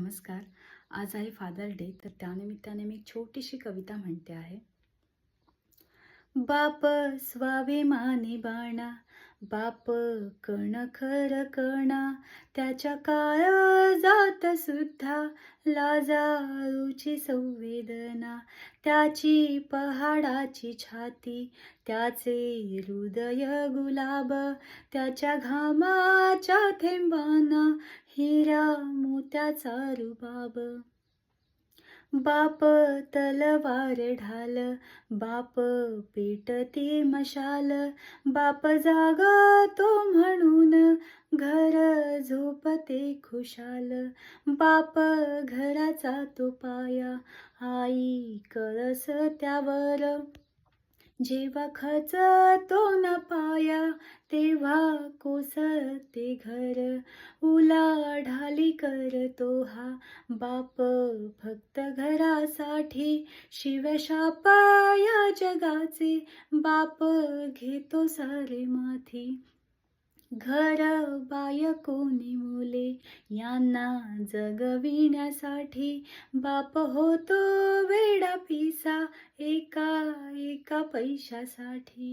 नमस्कार. आज आहे फादर डे, तर त्यानिमित्ताने मी एक छोटीशी कविता म्हणते आहे. बाप स्वाभिमानी बाणा, बाप कण खर कणा, त्याच्या काळजात सुद्धा लाजाळूची संवेदना. त्याची पहाडाची छाती, त्याचे हृदय गुलाब, त्याच्या घामाच्या थेंबांना हिरा मोत्याचा रुबाब. बाप तलवार ढाल, बाप पेटती मशाल, बाप जागतो म्हणून घर झोपते खुशाल. बाप घराचा तो पाया, आई कळस त्यावर, जेव्हा खचतो न पाया तेव्हा कोसळते घर. उलाढाली करतो हा बाप फक्त घरासाठी, शिव्याशाप या जगाचे बाप घेतो सारे माथी. घर बायकोनी मुले यांना जगविण्यासाठी, बाप होतो वेडा पिसा एका एका पैशासाठी.